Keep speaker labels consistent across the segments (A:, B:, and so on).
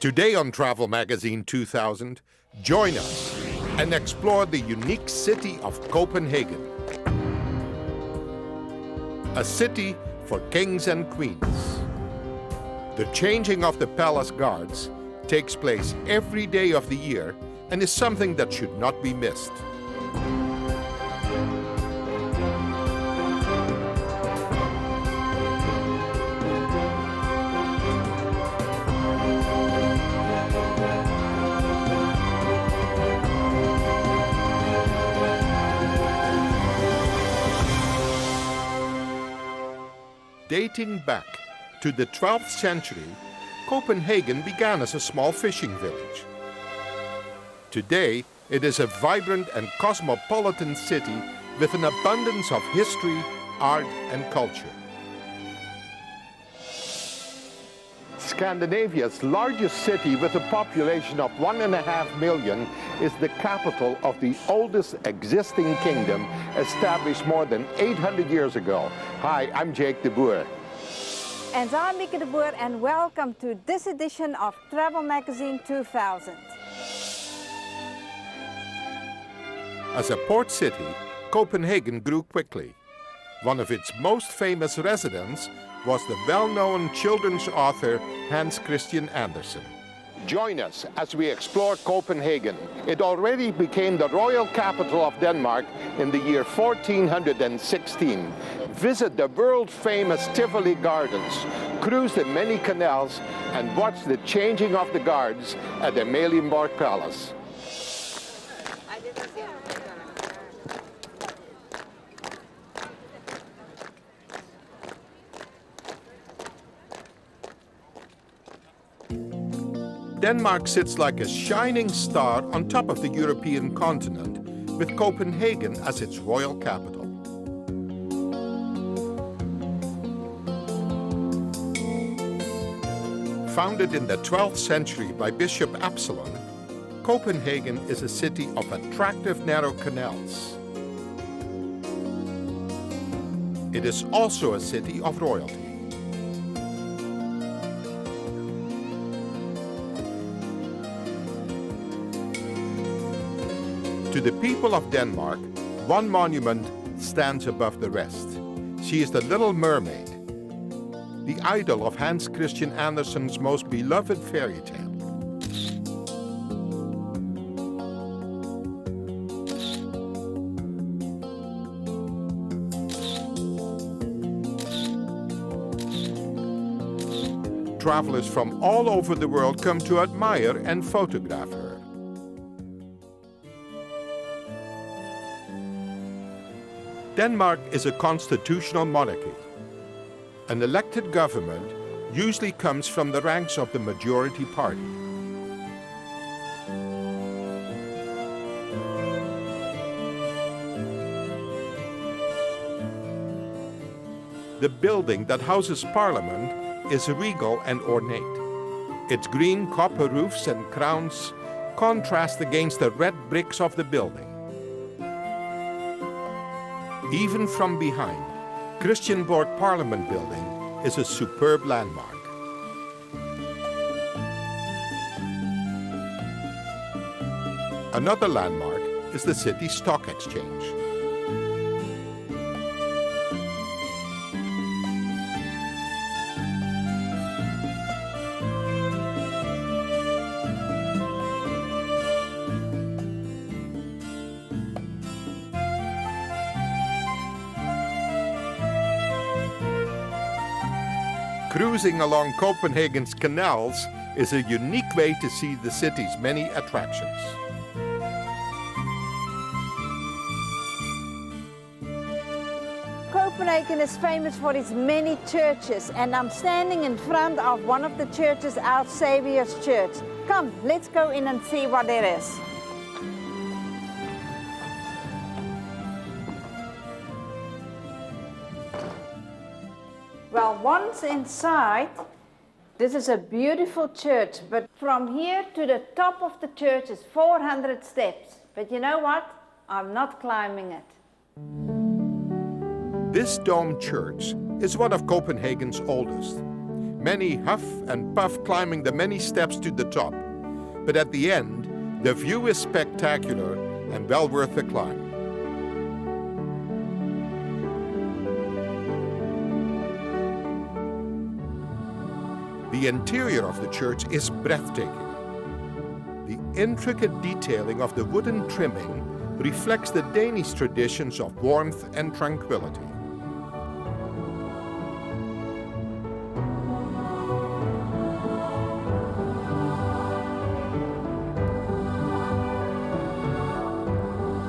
A: Today on Travel Magazine 2000, join us and explore the unique city of Copenhagen. A city for kings and queens. The changing of the palace guards takes place every day of the year and is something that should not be missed. Dating back to the 12th century, Copenhagen began as a small fishing village. Today, it is a vibrant and cosmopolitan city with an abundance of history, art, and culture. Scandinavia's largest city with a population of 1.5 million is the capital of the oldest existing kingdom established more than 800 years ago. Hi, I'm Jake de Boer.
B: And I'm Mieke de Boer, and welcome to this edition of Travel Magazine 2000.
A: As a port city, Copenhagen grew quickly. One of its most famous residents was the well-known children's author Hans Christian Andersen. Join us as we explore Copenhagen. It already became the royal capital of Denmark in the year 1416. Visit the world-famous Tivoli Gardens, cruise the many canals, and watch the changing of the guards at the Amalienborg Palace. Denmark sits like a shining star on top of the European continent, with Copenhagen as its royal capital. Founded in the 12th century by Bishop Absalon, Copenhagen is a city of attractive narrow canals. It is also a city of royalty. To the people of Denmark, one monument stands above the rest. She is the Little Mermaid, the idol of Hans Christian Andersen's most beloved fairy tale. Travelers from all over the world come to admire and photograph her. Denmark is a constitutional monarchy. An elected government usually comes from the ranks of the majority party. The building that houses Parliament is regal and ornate. Its green copper roofs and crowns contrast against the red bricks of the building. Even from behind, Christiansborg Parliament building is a superb landmark. Another landmark is the city stock exchange. Cruising along Copenhagen's canals is a unique way to see the city's many attractions.
B: Copenhagen is famous for its many churches, and I'm standing in front of one of the churches, Our Saviour's Church. Come, let's go in and see what there is. Well, once inside, this is a beautiful church, but from here to the top of the church is 400 steps. But you know what? I'm not climbing it.
A: This domed church is one of Copenhagen's oldest. Many huff and puff climbing the many steps to the top. But at the end, the view is spectacular and well worth the climb. The interior of the church is breathtaking. The intricate detailing of the wooden trimming reflects the Danish traditions of warmth and tranquility.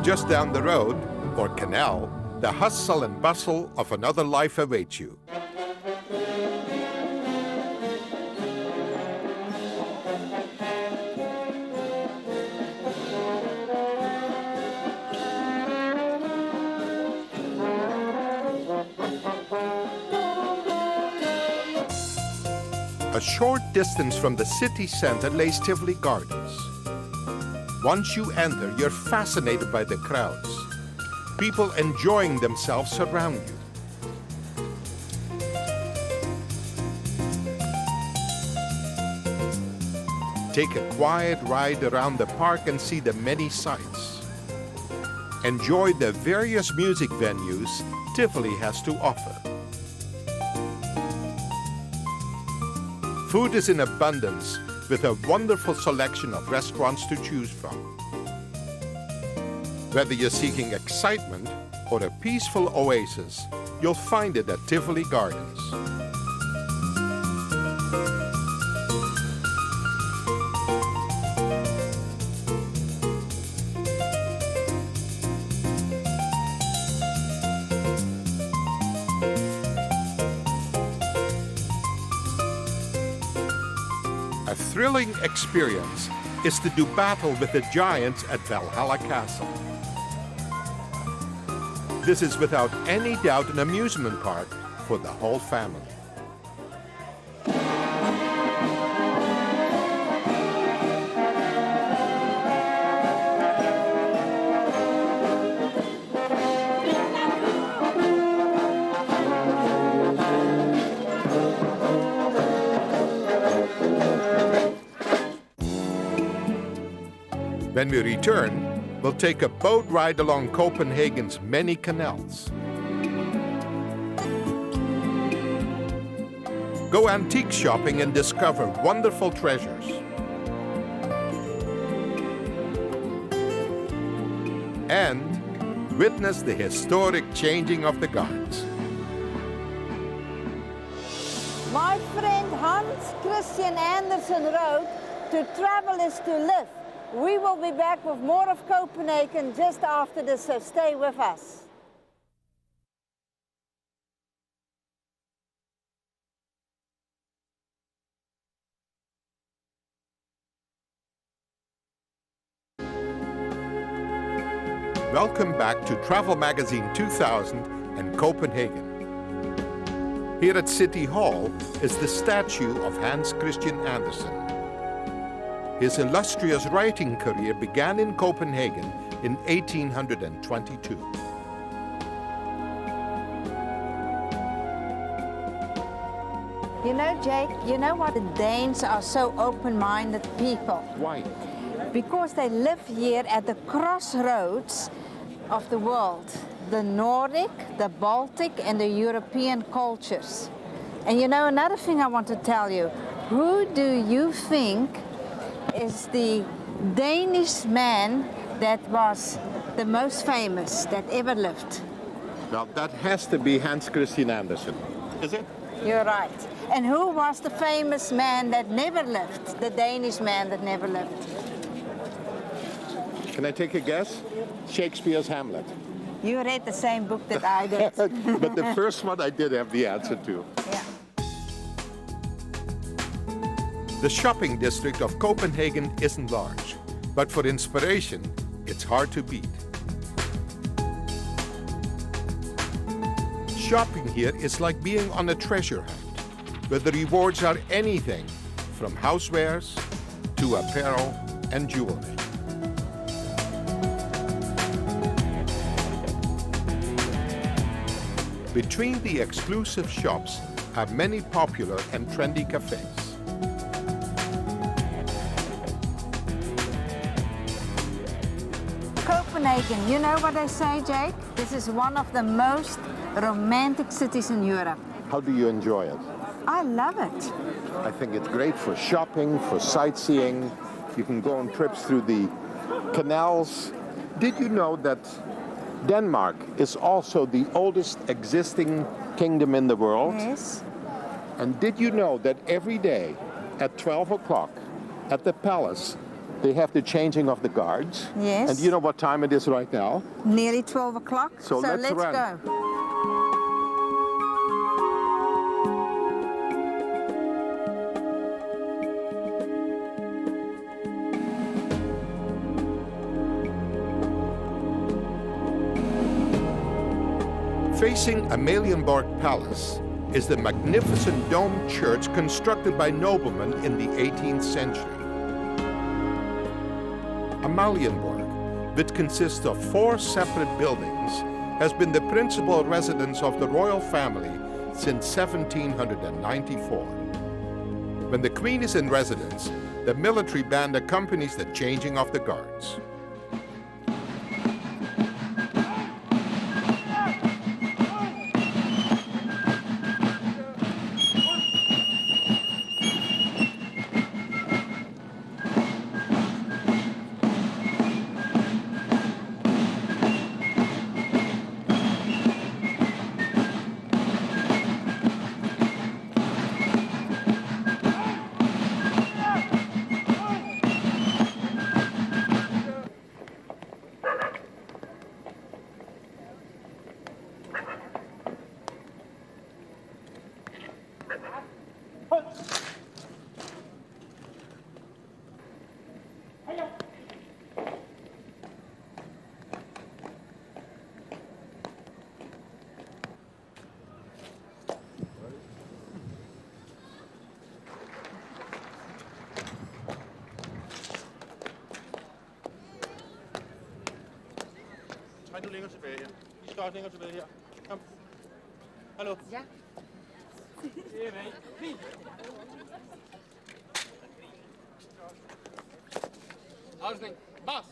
A: Just down the road, or canal, the hustle and bustle of another life awaits you. A short distance from the city center lays Tivoli Gardens. Once you enter, you're fascinated by the crowds. People enjoying themselves surround you. Take a quiet ride around the park and see the many sights. Enjoy the various music venues Tivoli has to offer. Food is in abundance, with a wonderful selection of restaurants to choose from. Whether you're seeking excitement or a peaceful oasis, you'll find it at Tivoli Gardens. A thrilling experience is to do battle with the giants at Valhalla Castle. This is without any doubt an amusement park for the whole family. When we return, we'll take a boat ride along Copenhagen's many canals. Go antique shopping and discover wonderful treasures. And witness the historic changing of the guards.
B: My friend Hans Christian Andersen wrote, "To travel is to live." We will be back with more of Copenhagen just after this, so stay with us.
A: Welcome back to Travel Magazine 2000 and Copenhagen. Here at City Hall is the statue of Hans Christian Andersen. His illustrious writing career began in Copenhagen in 1822.
B: You know, Jake, you know what? The Danes are so open-minded people.
A: Why?
B: Because they live here at the crossroads of the world. The Nordic, the Baltic, and the European cultures. And you know, another thing I want to tell you. Who do you think is the Danish man that was the most famous that ever lived?
A: Well, that has to be Hans Christian Andersen, is it?
B: You're right. And who was the famous man that never lived? The Danish man that never lived?
A: Can I take a guess? Shakespeare's Hamlet.
B: You read the same book that I did.
A: But the first one I did have the answer to.
B: Yeah.
A: The shopping district of Copenhagen isn't large, but for inspiration, it's hard to beat. Shopping here is like being on a treasure hunt, where the rewards are anything from housewares to apparel and jewelry. Between the exclusive shops are many popular and trendy cafes.
B: Copenhagen, you know what they say, Jake? This is one of the most romantic cities in Europe.
A: How do you enjoy it?
B: I love it.
A: I think it's great for shopping, for sightseeing. You can go on trips through the canals. Did you know that Denmark is also the oldest existing kingdom in the world?
B: Yes.
A: And did you know that every day at 12 o'clock at the palace, they have the changing of the guards?
B: Yes.
A: And do you know what time it is right now?
B: Nearly 12 o'clock.
A: So let's run.
B: Go.
A: Facing Amalienborg Palace is the magnificent domed church constructed by noblemen in the 18th century. Amalienborg, which consists of 4 separate buildings, has been the principal residence of the royal family since 1794. When the Queen is in residence, the military band accompanies the changing of the guards.
C: Træk nu længere tilbage her. I skal også længere tilbage her. Kom. Hallo.
B: Ja.
C: Det er væk. Fint. Afsning. Mars.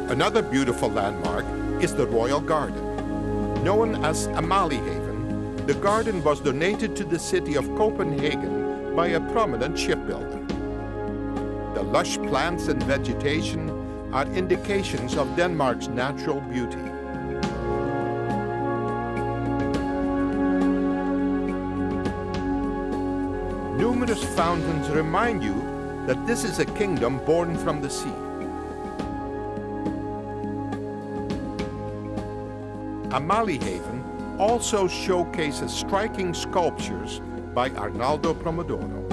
A: Another beautiful landmark is the Royal Garden. Known as Amaliehaven, the garden was donated to the city of Copenhagen by a prominent shipbuilder. The lush plants and vegetation are indications of Denmark's natural beauty. Numerous fountains remind you that this is a kingdom born from the sea. Amaliehaven also showcases striking sculptures by Arnaldo Pomodoro.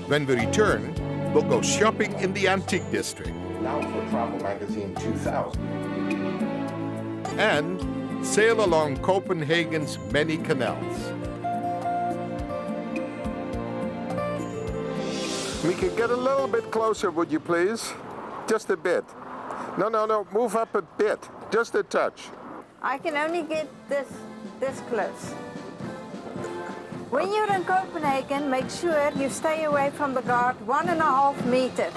A: When we return, we'll go shopping in the Antique District. Now for Travel Magazine 2000. And sail along Copenhagen's many canals. We can get a little bit closer, would you please? Just a bit. No, move up a bit. Just a touch.
B: I can only get this close. When you're in Copenhagen, make sure you stay away from the guard 1.5 meters.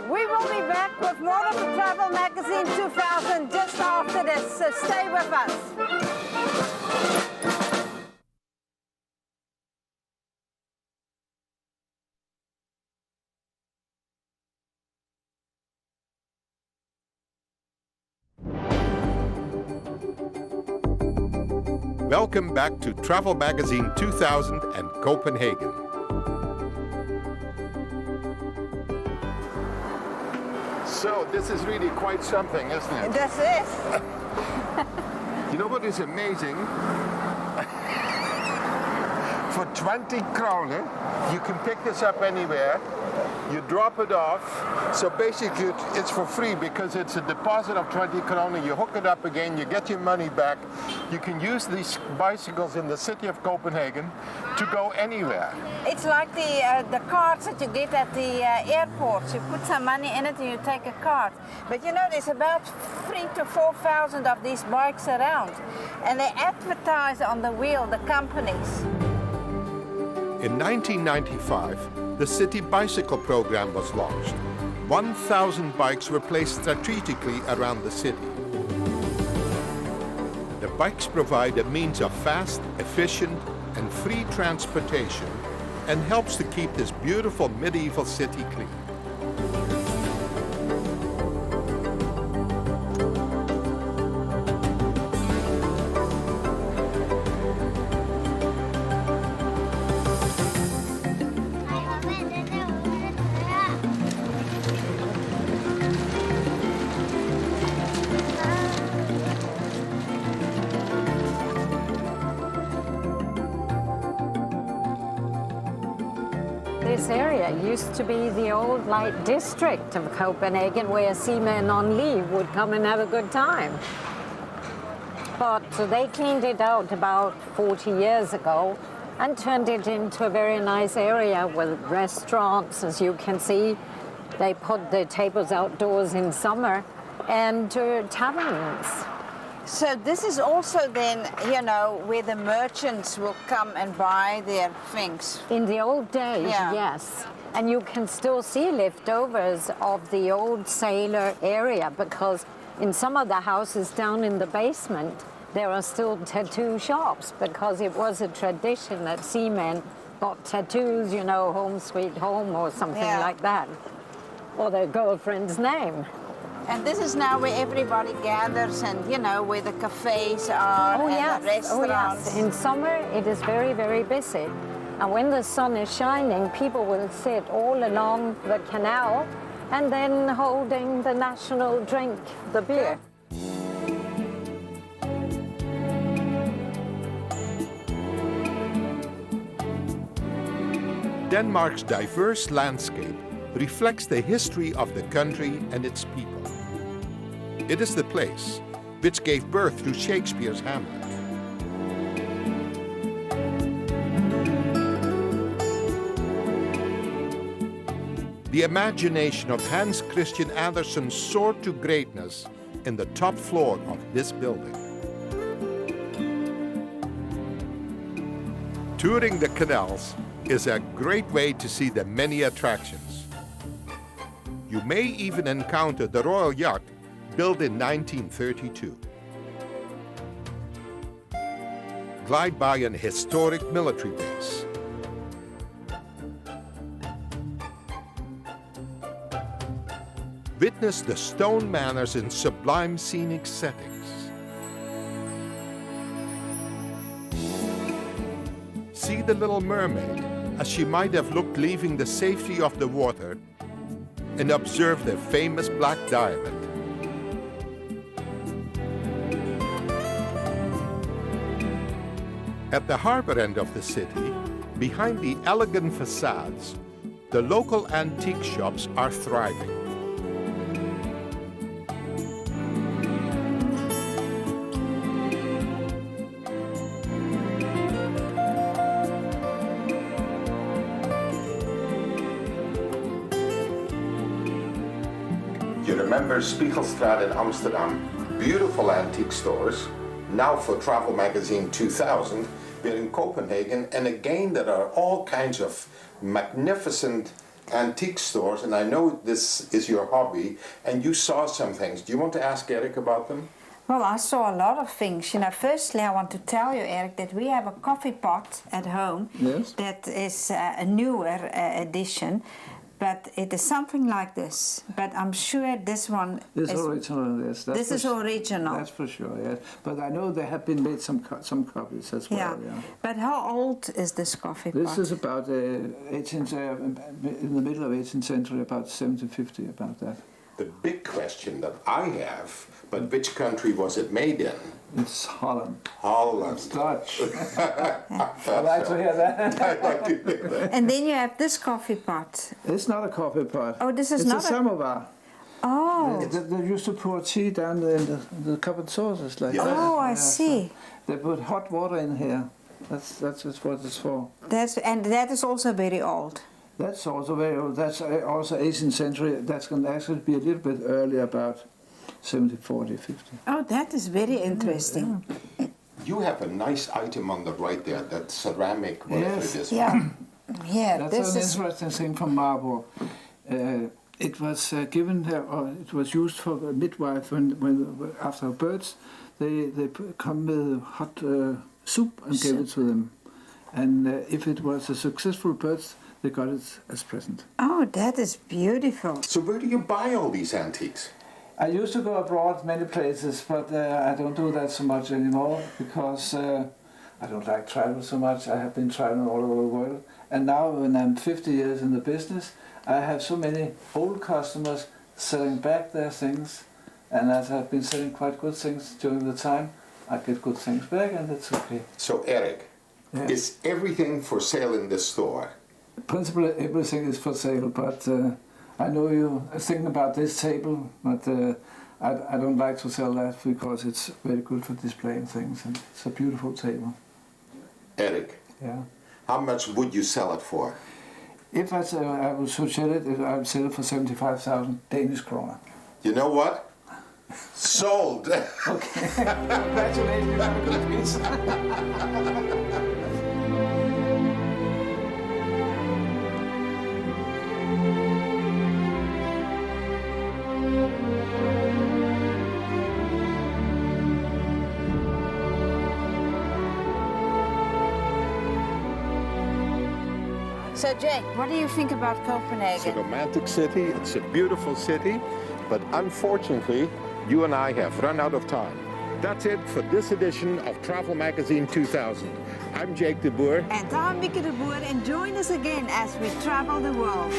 B: We will be back with more of the Travel Magazine 2000 just after this, so stay with us.
A: Welcome back to Travel Magazine 2000 and Copenhagen. So this is really quite something, isn't it?
B: That's it.
A: You know what is amazing? For 20 kronen, you can pick this up anywhere. You drop it off. So basically it's for free because it's a deposit of 20 kronen. You hook it up again, you get your money back. You can use these bicycles in the city of Copenhagen to go anywhere.
B: It's like the cards that you get at the airports. You put some money in it and you take a card. But you know, there's about 3,000 to 4,000 of these bikes around. And they advertise on the wheel, the companies.
A: In 1995, the city bicycle program was launched. 1,000 bikes were placed strategically around the city. The bikes provide a means of fast, efficient, and free transportation and helps to keep this beautiful medieval city clean.
D: This area used to be the old light district of Copenhagen where seamen on leave would come and have a good time. But they cleaned it out about 40 years ago and turned it into a very nice area with restaurants, as you can see. They put the tables outdoors in summer and taverns.
B: So this is also then, you know, where the merchants will come and buy their things.
D: In the old days,
B: Yeah.
D: yes. And you can still see leftovers of the old sailor area because in some of the houses down in the basement, there are still tattoo shops because it was a tradition that seamen got tattoos, you know, home sweet home or something
B: Yeah.
D: like that, or their girlfriend's name.
B: And this is now where everybody gathers and, you know, where the cafes are and the restaurants.
D: In summer, it is very, very busy. And when the sun is shining, people will sit all along the canal and then holding the national drink, the beer.
A: Denmark's diverse landscape reflects the history of the country and its people. It is the place which gave birth to Shakespeare's Hamlet. The imagination of Hans Christian Andersen soared to greatness in the top floor of this building. Touring the canals is a great way to see the many attractions. You may even encounter the Royal Yacht built in 1932. Glide by an historic military base. Witness the stone manors in sublime scenic settings. See the Little Mermaid as she might have looked leaving the safety of the water, and observe the famous black diamond. At the harbor end of the city, behind the elegant facades, the local antique shops are thriving. You remember Spiegelstraat in Amsterdam? Beautiful antique stores. Now for Travel Magazine 2000, we're in Copenhagen, and again there are all kinds of magnificent antique stores, and I know this is your hobby, and you saw some things. Do you want to ask Eric about them?
B: Well, I saw a lot of things. You know, firstly, I want to tell you, Eric, that we have a coffee pot at home.
E: Yes.
B: That is a newer edition. but it is something like this. But I'm sure this one
E: This
B: is
E: original, yes.
B: This is original.
E: That's for sure, yes. But I know there have been made some copies as well, yeah.
B: But how old is this coffee pot?
E: This is about 18th, in the middle of 18th century, about 1750, about that.
A: The big question that I have, but which country was it made in?
E: It's Holland.
A: Holland.
E: It's Dutch. I like to hear that.
A: I like to hear that.
B: And then you have this coffee pot.
E: It's not a coffee pot.
B: Oh, this is
E: it's
B: not
E: a samovar.
B: Oh.
E: They used to pour tea down in the cup and saucers like that.
B: Oh, I
E: Yeah,
B: see.
E: so they put hot water in here. That's just what it's for.
B: And that is also very old.
E: That's also very old. That's also 18th century. That's going to actually be a little bit earlier, about 1740, 50.
B: Oh, that is very interesting.
A: You have a nice item on the right there, that ceramic, whatever
E: Yes.
A: it is.
B: Yeah. Yeah,
E: That's
B: this
E: an
B: is
E: interesting thing from Marburg. It was given, or it was used for a midwife when after births, they come with hot soup and gave it to them. And if it was a successful birth, they got it as present.
B: Oh, that is beautiful.
A: So where do you buy all these antiques?
E: I used to go abroad many places, but I don't do that so much anymore because I don't like travel so much. I have been traveling all over the world. And now when I'm 50 years in the business, I have so many old customers selling back their things. And as I've been selling quite good things during the time, I get good things back and that's okay.
A: So Eric,
E: Yeah.
A: is everything for sale in this store?
E: Principally, everything is for sale, but I know you thinking about this table, but I don't like to sell that because it's very good for displaying things and it's a beautiful table.
A: Eric,
E: Yeah.
A: how much would you sell it for?
E: If I would sell it, I would sell it for 75,000 Danish kroner.
A: You know what? Sold!
E: Okay. Congratulations, you have a good piece.
B: So, Jake, what do you think about
A: It's a
B: Copenhagen?
A: romantic city, it's a beautiful city, but unfortunately, you and I have run out of time. That's it for this edition of Travel Magazine 2000. I'm Jake de Boer.
B: And I'm Mieke de Boer, and join us again as we travel the world.